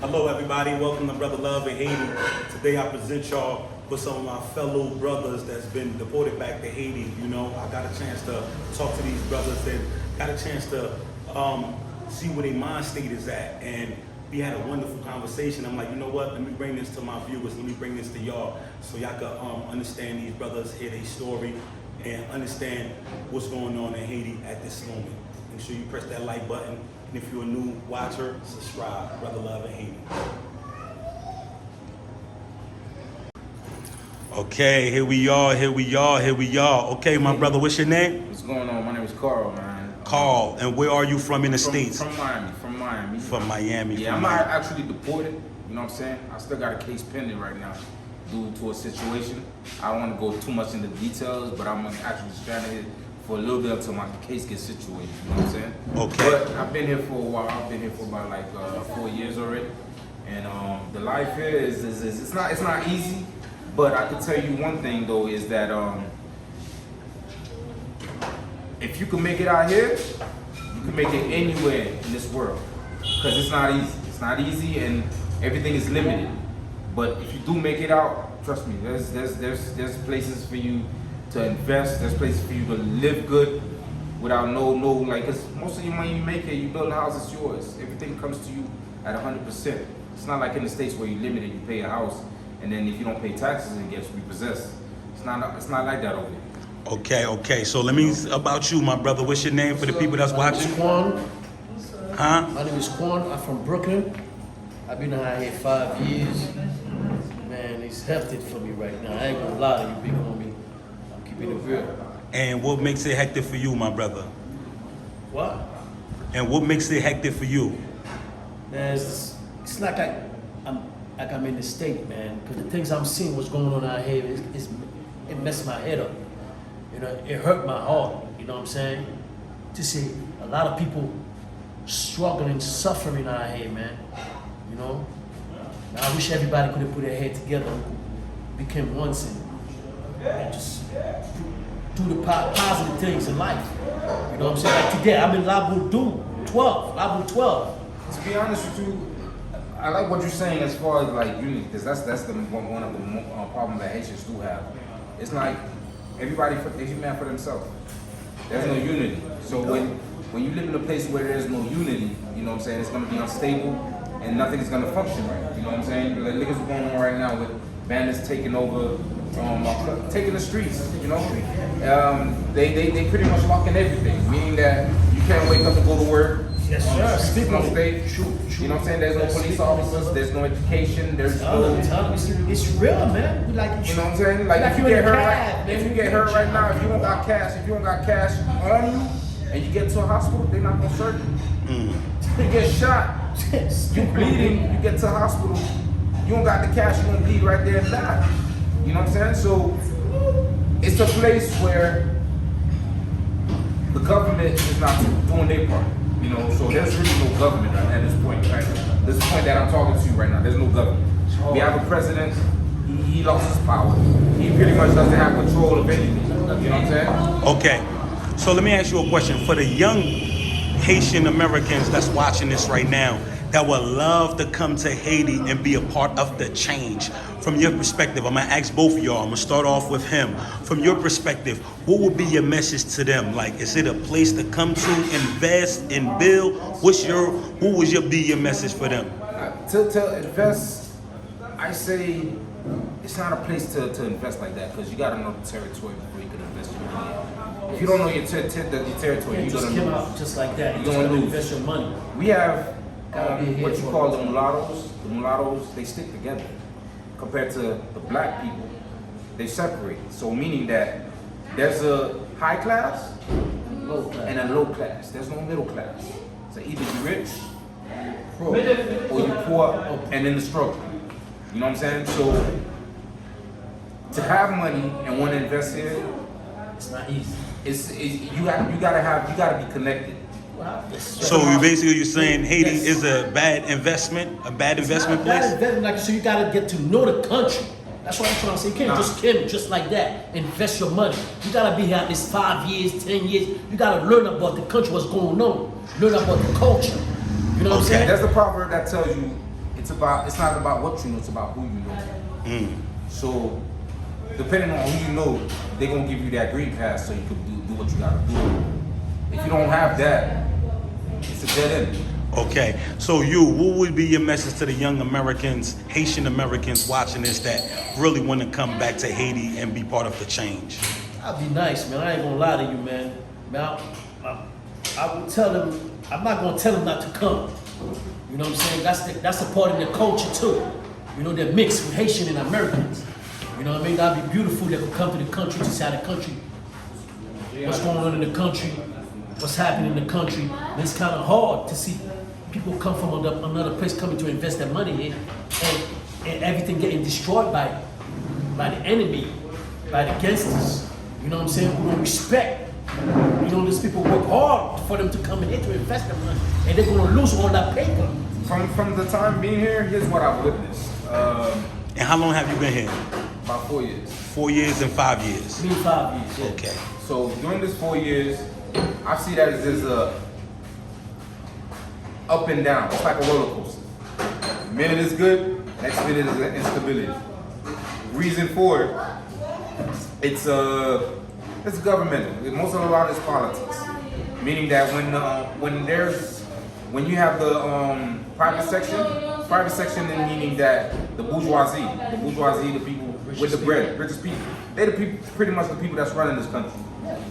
Hello everybody, welcome to Brother Love in Haiti. Today I present y'all with some of my fellow brothers that's been deported back to Haiti. You know, I got a chance to talk to these brothers that got a chance to see where their mind state is at. And we had a wonderful conversation. I'm like, you know what, let me bring this to my viewers, let me bring this to y'all so y'all can understand these brothers, hear their story, and understand what's going on in Haiti at this moment. Make sure you press that like button. And if you're a new watcher, subscribe. Brother Love and Haiti. Okay, here we are. Okay, my brother, what's your name? What's going on? My name is Carl, man. Carl, and where are you from in the States? From Miami. From Miami. Yeah, I'm not actually deported, you know what I'm saying? I still got a case pending right now due to a situation. I don't want to go too much into details, but I'm actually stranded for a little bit until my case gets situated, you know what I'm saying? Okay. But I've been here for a while. I've been here for about 4 years already. And the life here is it's not easy, but I can tell you one thing though is that if you can make it out here, you can make it anywhere in this world. Because it's not easy. It's not easy and everything is limited. But if you do make it out, trust me, there's places for you to invest, there's places for you to live good without cause most of your money you make it, you build a house, it's yours. Everything comes to you at 100%. It's not like in the States where you limited, you pay a house, and then if you don't pay taxes, it gets repossessed. It's not like that over there. Okay. So let me, about you, my brother. What's your name for the people that's watching? Quan. Huh? My name is Quan. I'm from Brooklyn. I've been out here 5 years. Man, it's hectic for me right now. I ain't gonna lie to you, big homie. I'm keeping it real. And what makes it hectic for you, my brother? What? And what makes it hectic for you? Man, it's like I'm in the state, man. Because the things I'm seeing, what's going on out here, it messed my head up. You know, it hurt my heart. You know what I'm saying? To see a lot of people struggling, suffering out here, man. You know? I wish everybody could have put their head together, became once, and just do the positive things in life. You know what I'm saying? Like today, I'm in Labu 12. To be honest with you, I like what you're saying as far as like unity, because that's the one of the problems that Haitians do have. It's like they man for themselves. There's no unity. So when you live in a place where there's no unity, you know what I'm saying, it's gonna be unstable and nothing's gonna function right. You know what I'm saying? Like niggas going on right now with bandits taking over, taking the streets. You know, they pretty much locking everything, meaning that you can't wake up and go to work. Yes, sir. People don't stay true. You know what I'm saying? There's no police officers. There's no education. There's no. It's real, man. We like You know what I'm saying? Like if you get hurt right, if you get hurt right now, if you don't got cash on you, and you get to a hospital, they're not gonna serve you. You get shot, you bleeding, you get to a hospital, you don't got the cash, you're gonna bleed right there and die. You know what I'm saying? So it's a place where the government is not doing their part. You know, so there's really no government at this point, right? This point that I'm talking to you right now, there's no government. We have a president, he lost his power. He pretty much doesn't have control of anything. You know what I'm saying? Okay. So let me ask you a question. For the young Haitian Americans that's watching this right now, that would love to come to Haiti and be a part of the change. From your perspective, I'm gonna ask both of y'all. I'm gonna start off with him. From your perspective, what would be your message to them? Like, is it a place to come to, invest, and build? What would be your message for them? To invest, I say it's not a place to invest like that because you gotta know the territory before you can invest your money. If you don't know your territory, you're gonna lose. Out just like that. You're gonna lose. Invest your money. We have what you call the mulattoes. The mulattoes, they stick together. Compared to the black people, they separate. So meaning that there's a high class and a low class. There's no middle class. So either you're rich or you're poor and in the struggle. You know what I'm saying? So to have money and want to invest here, it's not easy. You gotta be connected. So you're saying Haiti is a bad investment place? So you gotta get to know the country. That's what I'm trying to say. You can't just come just like that, invest your money. You gotta be here at least 5 years, 10 years. You gotta learn about the country, what's going on. Learn about the culture. You know what I'm saying? There's a proverb that tells you it's not about what you know, it's about who you know. So depending on who you know, they're gonna give you that green pass so you can do what you gotta do. If you don't have that, it's a dead end. Okay, so what would be your message to the young Americans, Haitian Americans watching this that really want to come back to Haiti and be part of the change? I'll be nice, man. I ain't gonna lie to you, man. I would tell them, I'm not gonna tell them not to come. You know what I'm saying? That's a part of their culture too. You know, they're mixed with Haitian and Americans. You know what I mean? That'd be beautiful. They could come to the country, to see how the country, what's going on in the country, what's happening in the country. And it's kind of hard to see people come from another place coming to invest their money in, and everything getting destroyed by the enemy, by the gangsters. You know what I'm saying? Who don't respect. You know, these people work hard for them to come in here to invest their money, and they're gonna lose all that paper. From the time being here, here's what I've witnessed. And how long have you been here? About 4 years. 4 years and 5 years. Me 5 years. Yeah. Okay. So during this 4 years, I see that as there's a up and down. It's like a roller coaster. Minute is good, next minute is instability. Reason for it, it's governmental. Most of a lot is politics. Meaning that when you have the private section, then meaning that the bourgeoisie, the people with the bread, richest people, they're the people, pretty much the people that's running this country.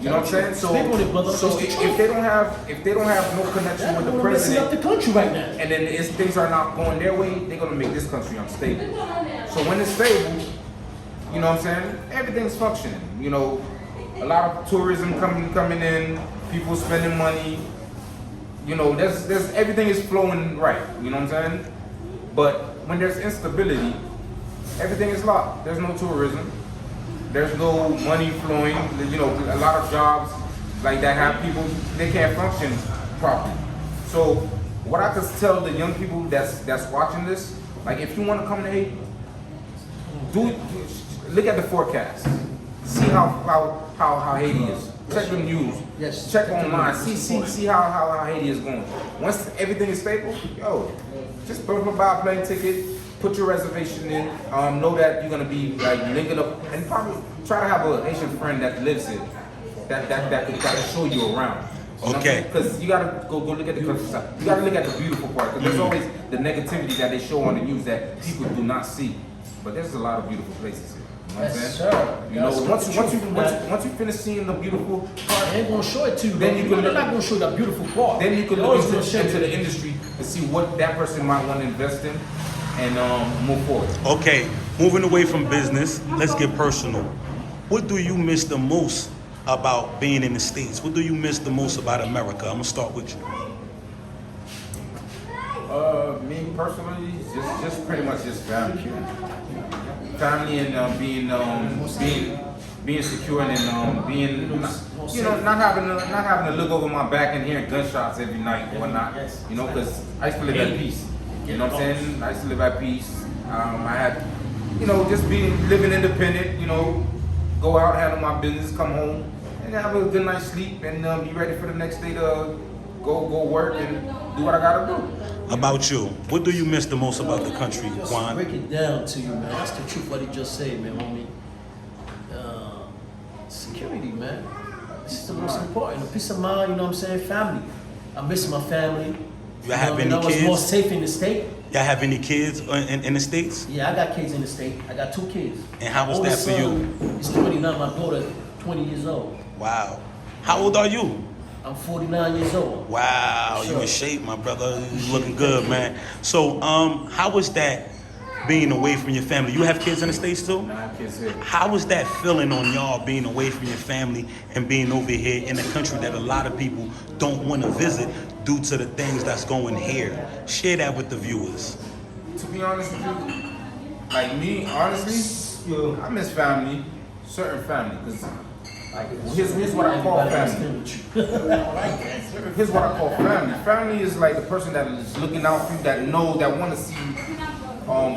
You know what I'm saying? So if they don't have no connection with the president, up the country right now. and then things are not going their way, they're gonna make this country unstable. So when it's stable, you know what I'm saying? Everything's functioning. You know, a lot of tourism coming in, people spending money. You know, there's everything is flowing right. You know what I'm saying? But when there's instability, everything is locked. There's no tourism. There's no money flowing. You know, a lot of jobs like that have people, they can't function properly. So what I could tell the young people that's watching this, like if you want to come to Haiti, look at the forecast. See how Haiti is. Check the news. Yes. Check online. See how Haiti is going. Once everything is stable, just buy a plane ticket. Put your reservation in. Know that you're gonna be like linking up, and probably try to have a Haitian friend that lives here, that could show you around. Okay. Because you gotta go look at the countryside. You gotta look at the beautiful part. Because there's always the negativity that they show on the news that people do not see. But there's a lot of beautiful places here. You know what I'm Yes, saying? sir. You know, once you finish seeing the beautiful part, They ain't gonna show it to you. Then you can They're look- not gonna show that beautiful part. then you can They're look always gonna show into you. the industry and see what that person might want to invest in and move forward. Okay, moving away from business, let's get personal. What do you miss the most about being in the States? What do you miss the most about America? I'm gonna start with you. Me personally, just pretty much just family. Family and being secure and being not having to look over my back and hearing gunshots every night and whatnot. You know, because I used to live at peace. You know what I'm saying? I used to live at peace. I had, just living independent. You know, go out, handle my business, come home, and have a good night's sleep, and be ready for the next day to go work and do what I gotta do. About you, what do you miss the most about the country, Just Quan? break it down to you, man. That's the truth what he just said, man, homie. Security, man. This is the most important. A peace of mind, you know what I'm saying? Family. I miss my family. You have any I was more kids? safe in the state. Y'all have any kids in the States? Yeah, I got kids in the state. I got 2 kids. And how was Oldest that for you? son is 29. My daughter, 20 years old. Wow. How old are you? I'm 49 years old. Wow, you in shape, my brother. You looking good, man. So, how was that being away from your family? You have kids in the States too? 9 kids here. How was that feeling on y'all being away from your family and being over here in a country that a lot of people don't want to visit due to the things that's going here? Share that with the viewers. To be honest with you, like me, honestly, I miss family, certain family, because here's what I call family. Here's what I call family. Family is like the person that is looking out for you, that want to see you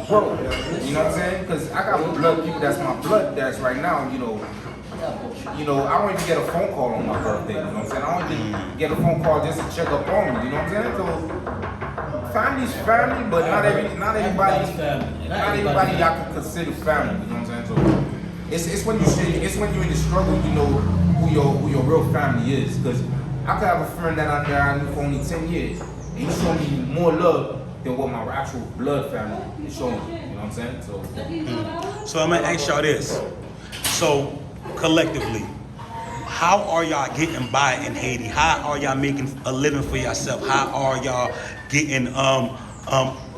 grow. You know what I'm saying? Because I got blood people that's my blood that's right now, I don't even get a phone call on my birthday, you know what I'm saying? I don't even get a phone call just to check up on me, you know what I'm saying? So family's family, but not everybody. Everybody's family. Not everybody y'all can consider family. You know what I'm saying? So it's when you're in the struggle, you know who your real family is. Because I could have a friend that I knew for only 10 years, and he showed me more love than what my actual blood family is showing me. You know what I'm saying? So I'm gonna ask y'all this. So collectively, how are y'all getting by in Haiti? How are y'all making a living for yourself? How are y'all getting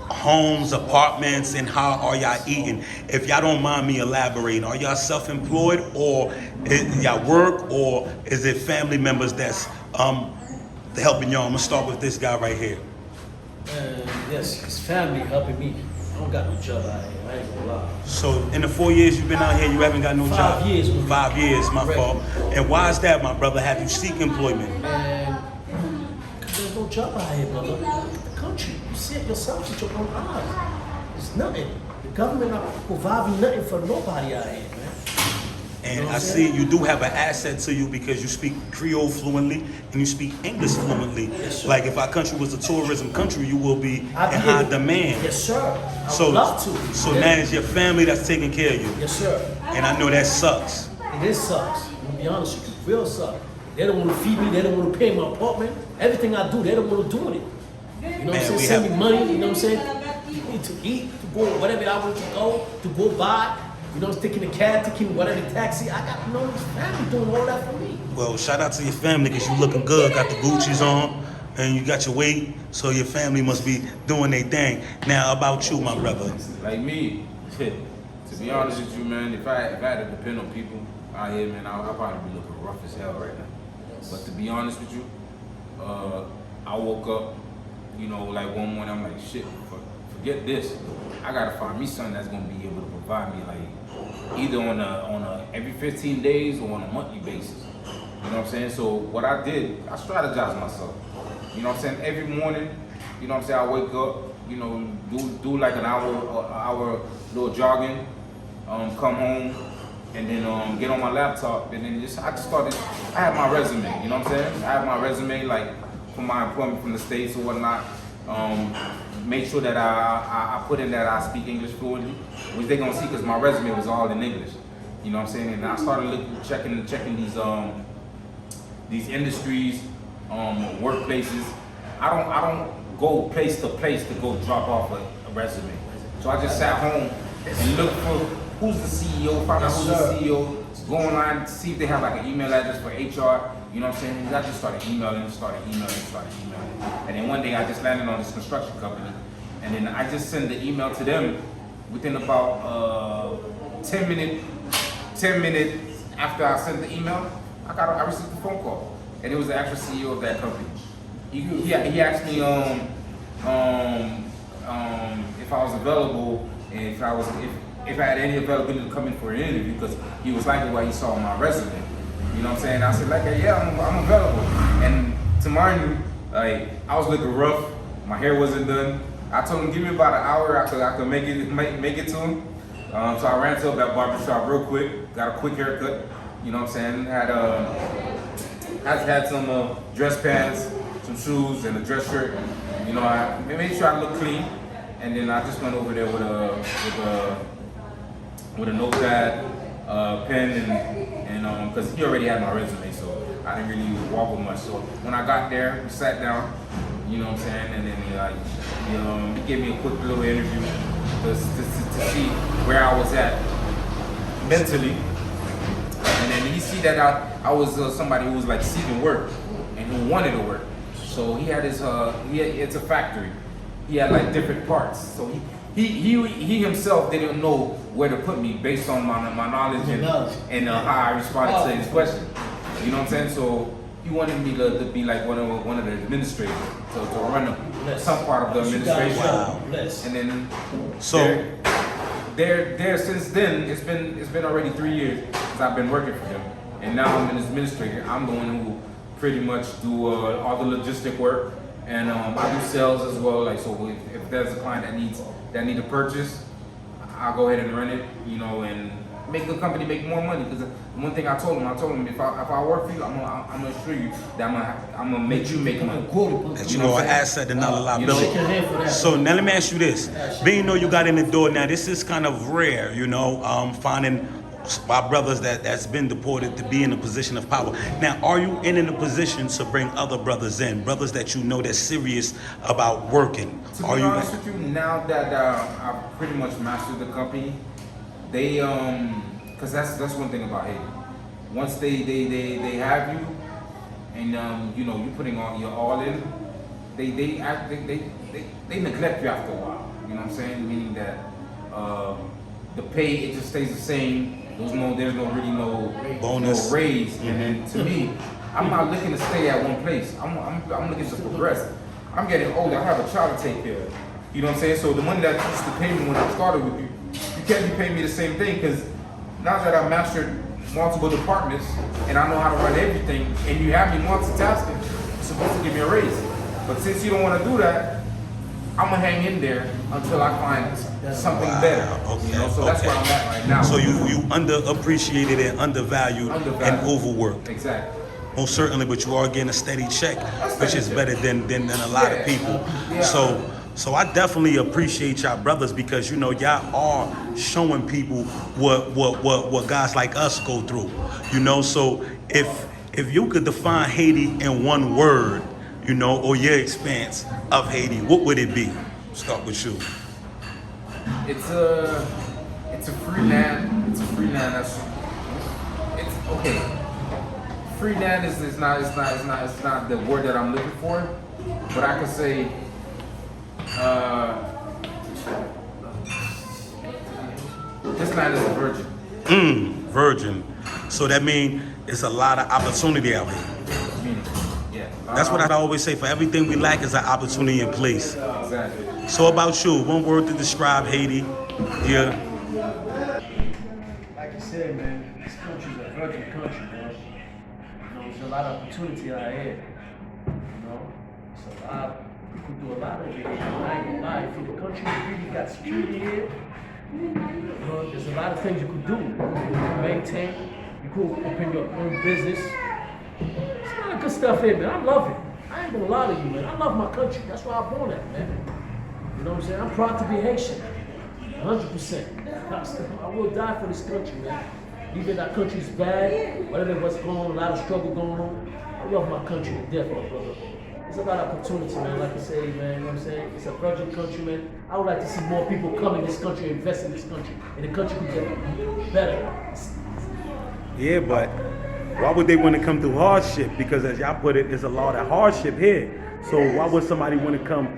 homes, apartments, and how are y'all eating? If y'all don't mind me elaborating, are y'all self-employed, or y'all work, or is it family members that's helping y'all? I'm gonna start with this guy right here. Yes, his family helping me. I don't got no job out here. I ain't gonna lie. So in the 4 years you've been out here, you haven't got no job? 5 years. 5 years, my Correct. fault. And why is that, my brother? Have you seek employment? Man, there's no job out here, brother. The country, you see it yourself with your own eyes. There's nothing. The government not providing nothing for nobody out here, man. And You know what I I'm see saying? you do have an asset to you because you speak Creole fluently and you speak English fluently. Yes, sir. Like if our country was a tourism country, you will be in I'd be high able- demand. Yes, sir. I So, would love to. so Yeah. now it's your family that's taking care of you. Yes, sir. And I know that sucks. It is sucks. I'm gonna be honest with you, real sucks. They don't want to feed me. They don't want to pay my apartment. Everything I do, they don't want to do it. You know what I'm Man, saying? we Send have- me money. You know what I'm saying? To eat, to go whatever I want to go buy. You know, taking the cab, taking whatever the taxi. I got this family doing all that for me. Well, shout out to your family because you looking good. Got the Gucci's on and you got your weight. So your family must be doing their thing. Now about you, my brother. Like me, to be honest with you, man, if I had to depend on people out here, man, I'll probably be looking rough as hell right now. But to be honest with you, I woke up, you know, like one morning, I'm like, shit, forget this. I gotta find me something that's gonna be able to provide me, like, either on a every 15 days or on a monthly basis. You know what I'm saying? So what I did, I strategized myself. You know what I'm saying? Every morning, you know what I'm saying, I wake up, you know, do like an hour little jogging, come home, and then get on my laptop, and then I just started. I have my resume. You know what I'm saying? I have my resume, like for my employment from the States or whatnot. Make sure that I put in that I speak English fluently, which they're gonna see because my resume was all in English. You know what I'm saying? And I started checking these industries, workplaces. I don't go place to place to go drop off a resume. So I just sat home and looked for who's the CEO, find out who's the CEO, go online, see if they have like an email address for HR. You know what I'm saying? And I just started emailing. And then one day I just landed on this construction company. And then I just sent the email to them within about 10 minutes after I sent the email, I received a phone call. And it was the actual CEO of that company. He asked me if I was available and if I had any availability to come in for an interview because he was liking what he saw on my resume. You know what I'm saying? I said, like, yeah, I'm available. And tomorrow, like, I was looking rough. My hair wasn't done. I told him, give me about an hour. I could make it to him. So I ran to that barbershop real quick. Got a quick haircut. You know what I'm saying? Had some dress pants, some shoes, and a dress shirt. You know, I made sure I looked clean. And then I just went over there with a notepad, pen, and because he already had my resume, so I didn't really walk with much. So when I got there, we sat down, you know what I'm saying, and then he gave me a quick little interview to see where I was at mentally, and then he see that I was somebody who was like seeking work and who wanted to work. So he had it's a factory. He had like different parts. So he himself didn't know where to put me based on my knowledge and how I responded to his question. You know what I'm saying? So he wanted me to be like one of the administrators, to run some part of the administration. Wow. And then So there since then it's been already 3 years since I've been working for him, and now I'm an administrator. I'm the one who pretty much do all the logistic work, and I do sales as well. Like, so if there's a client that need a purchase, I'll go ahead and run it, you know, and make the company make more money. Because one thing I told him, if I work for you, I'm gonna assure you that I'm gonna make you make money. That you are an asset and not a liability. Shake your hand for that. So now let me ask you this. Being you got in the door now, this is kind of rare, you know, finding our brothers that's been deported to be in a position of power. Now, are you in a position to bring other brothers in, brothers that you know that's serious about working? To Are be you? honest with you, now that I've pretty much mastered the company, they because that's one thing about Haiti. Once they have you, and you know you're putting your all in, they neglect you after a while. You know what I'm saying? Meaning that the pay, it just stays the same. There's no really no Bonus. no raise. And then to me, I'm not looking to stay at one place. I'm looking to progress. I'm getting older. I have a child to take care of. You know what I'm saying? So the money that you used to pay me when I started with you, you can't be paying me the same thing, because now that I've mastered multiple departments and I know how to run everything, and you have me multitasking, you're supposed to give me a raise. But since you don't want to do that, I'm gonna hang in there until I find something better. Okay, you know? So that's where I'm at right now. So you underappreciated and undervalued and overworked. Exactly. Most certainly, but you are getting a steady check, which is better than a lot of people. Yeah. So I definitely appreciate y'all brothers, because you know y'all are showing people what guys like us go through. You know, so if you could define Haiti in one word, you know, or your experience of Haiti, what would it be? Start with you. It's a free land. It's a free land. It's okay. Free land is not the word that I'm looking for, but I could say this land is a virgin. Virgin. So that means it's a lot of opportunity out here. Meaning, yeah. That's what I always say. For everything we lack is an opportunity in place. Exactly. So about you, one word to describe Haiti. Yeah. Like you said, man, this country's a virgin country, man. You know, there's a lot of opportunity out here. You know, it's a lot. You can do a lot of it. I ain't gonna lie. If the country really got security here, you know, there's a lot of things you could do. You could maintain. You could open your own business. There's a lot of good stuff here, man. I love it. I ain't gonna lie to you, man. I love my country. That's where I'm born at, man. You know what I'm saying? I'm proud to be Haitian. 100%. I will die for this country, man. Even that country's bad, whatever what's going on, a lot of struggle going on. I love my country to death, my brother. There's a lot of opportunity, man. Like you say, man, you know what I'm saying? It's a virgin country, man. I would like to see more people come in this country, invest in this country, and the country could get better. Yeah, but why would they want to come through hardship? Because as y'all put it, there's a lot of hardship here. So why would somebody want to come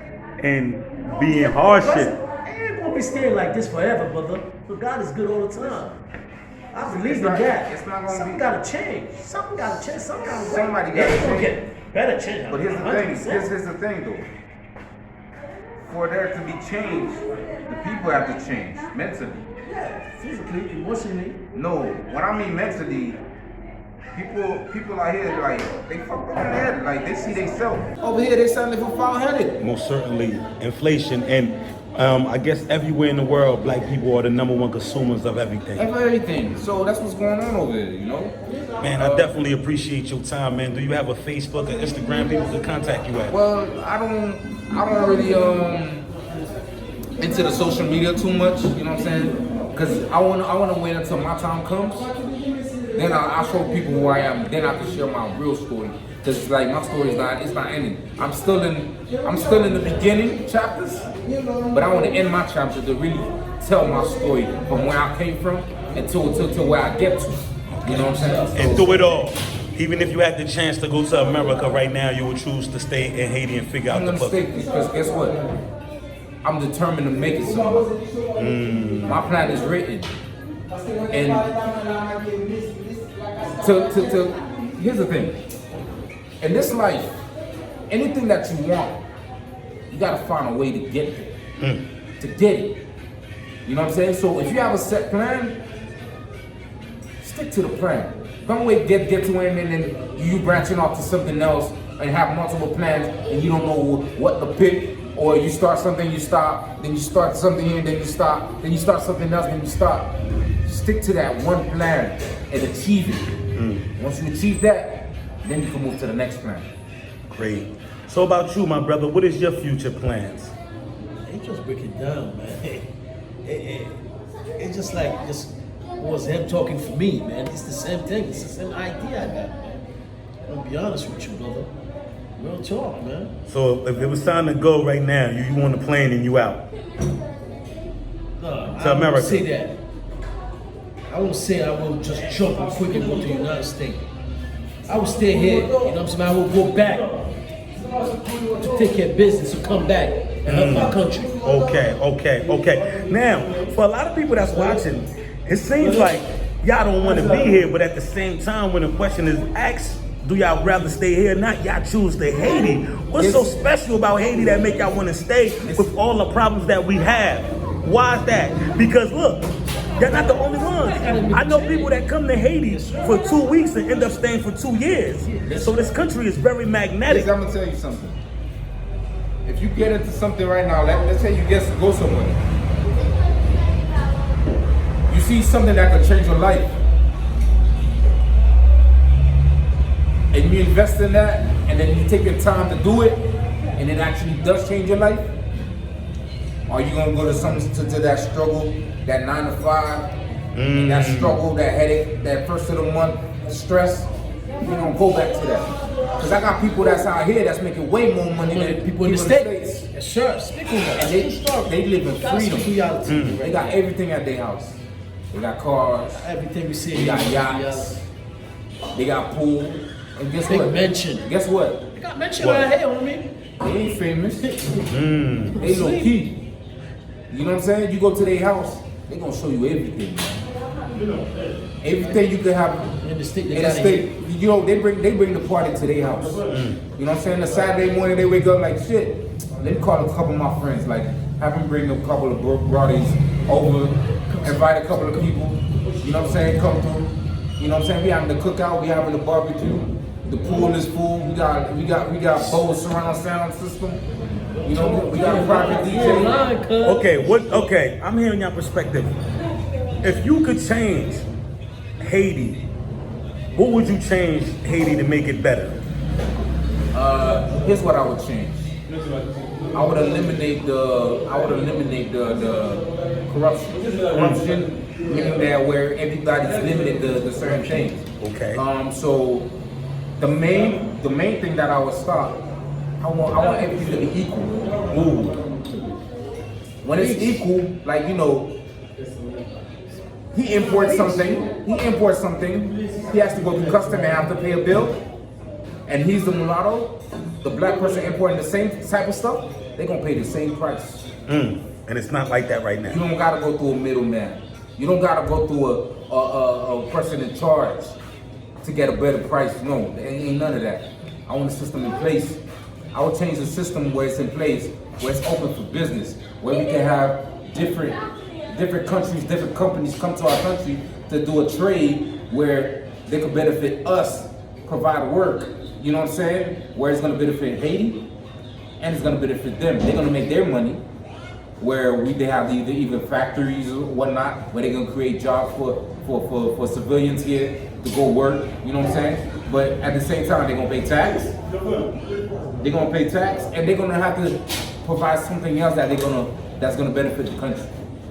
and be in hardship? I ain't gonna be staying like this forever, brother. But God is good all the time. I believe in that. It's not gonna Something be. gotta change. Something gotta change. Something gotta wait. Somebody Yeah, gotta it's gonna change. get better change. But here's the thing. 100%. Here's the thing, though. For there to be change, the people have to change mentally. Yeah, physically, emotionally. No, when I mean mentally, people out here like they fucked up in the head. Like they see themselves over here. They selling for 500. Most certainly, inflation, and I guess everywhere in the world, black people are the #1 consumers of everything. Everything. So that's what's going on over there. You know. Man, I definitely appreciate your time, man. Do you have a Facebook or Instagram people can contact you at? Well, I don't really into the social media too much. You know what I'm saying? Because I wanna wait until my time comes. Then I'll show people who I am. Then I can share my real story. Cause it's like my story it's not ending. I'm still in the beginning chapters, but I want to end my chapter to really tell my story from where I came from until where I get to. You know what I'm saying? And through it all, even if you had the chance to go to America right now, you would choose to stay in Haiti and figure out I'm the gonna stay because guess what? I'm determined to make it something. My plan is written, and here's the thing. In this life, anything that you want, you gotta find a way to get there. To get it. You know what I'm saying? So if you have a set plan, stick to the plan. Don't wait, get to it, and then you branching off to something else and have multiple plans and you don't know what to pick, or you start something, you stop, then you start something here, then you stop, then you start something else, then you stop. stick to that one plan and achieve it. Once you achieve that, then you can move to the next plan. Great. So about you, my brother, what is your future plans? He just break it down, man. It's just like was him talking for me, man. It's the same thing. It's the same idea I got. I'm gonna be honest with you, brother. Real talk, man. So if it was time to go right now, you on the plane and you out. No, To I America. won't say that. I won't say I will just jump and quick and go to the United States. I will stay here, you know what I'm saying? I will go back to take care of business and come back and help my country. Okay. Now, for a lot of people that's watching, it seems like y'all don't want to be here, but at the same time, when the question is asked, do y'all rather stay here or not? Y'all choose to Haiti. What's so special about Haiti that make y'all want to stay with all the problems that we have? Why is that? Because look, you're not the only ones. I know people that come to Haiti for 2 weeks and end up staying for 2 years. So this country is very magnetic. I'm gonna tell you something. If you get into something right now, let's say you get to go somewhere. You see something that could change your life. And you invest in that, and then you take your time to do it, and it actually does change your life. Are you gonna go to that struggle, that 9 to 5, that struggle, that headache, that first of the month stress? You're gonna go back to that. Because I got people that's out here that's making way more money than people in the States. Yes, sir. Speaking of that, And they live in freedom. They got everything at their house. They got cars. Everything we see. They got yachts. They got pool. And guess Big what? mention. Guess what? They got mention right here, homie. They ain't famous. They low key. You know what I'm saying? You go to their house, they gonna show you everything, man. Everything you could have In the state, in the state. You know, they bring the party to their house. You know what I'm saying? The Saturday morning they wake up like shit. Let me call a couple of my friends, like have them bring a couple of brodies over, invite a couple of people. You know what I'm saying? Come through. You know what I'm saying? We having the cookout, we having the barbecue. The pool is full. We got Bose surround sound system. You know, we got a private DJ. Okay, I'm hearing your perspective. If you could change Haiti, what would you change Haiti to make it better? Here's what I would change. I would eliminate the corruption. Corruption, meaning that where everybody's limited to certain things. Okay. So the main thing that I would stop, I want everything to be equal. Ooh. When it's equal, like, you know, he imports something, he has to go through custom and have to pay a bill, and he's the mulatto, the black person importing the same type of stuff, they're gonna pay the same price. And it's not like that right now. You don't gotta go through a middleman. You don't gotta go through a person in charge to get a better price. No, there ain't none of that. I want a system in place. I would change the system where it's in place, where it's open for business, where we can have different countries, different companies come to our country to do a trade where they could benefit us, provide work, you know what I'm saying? Where it's gonna benefit Haiti and it's gonna benefit them. They're gonna make their money where they have either factories or whatnot, where they're gonna create jobs for civilians here to go work, you know what I'm saying? But at the same time, they're gonna pay tax. They're gonna pay tax, and they're gonna have to provide something else that's gonna benefit the country.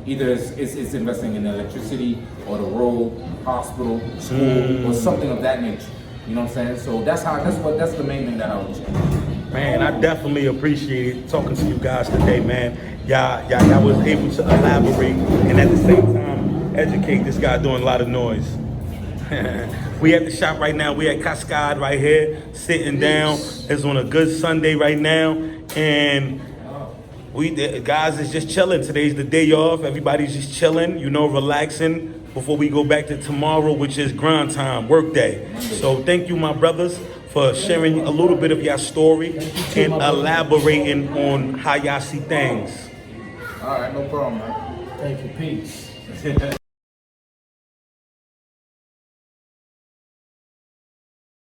Either it's investing in electricity or the road, hospital, school, or something of that nature. You know what I'm saying? So that's the main thing that I would change. Man, I definitely appreciate talking to you guys today, man. Y'all was able to elaborate and at the same time educate this guy doing a lot of noise. We at the shop right now. We at Cascade right here, sitting down. It's on a good Sunday right now, and the guys is just chilling. Today's the day off. Everybody's just chilling, you know, relaxing before we go back to tomorrow, which is grind time, work day. So thank you, my brothers, for sharing a little bit of your story and elaborating on how y'all see things. All right, no problem, man. Thank you. Peace.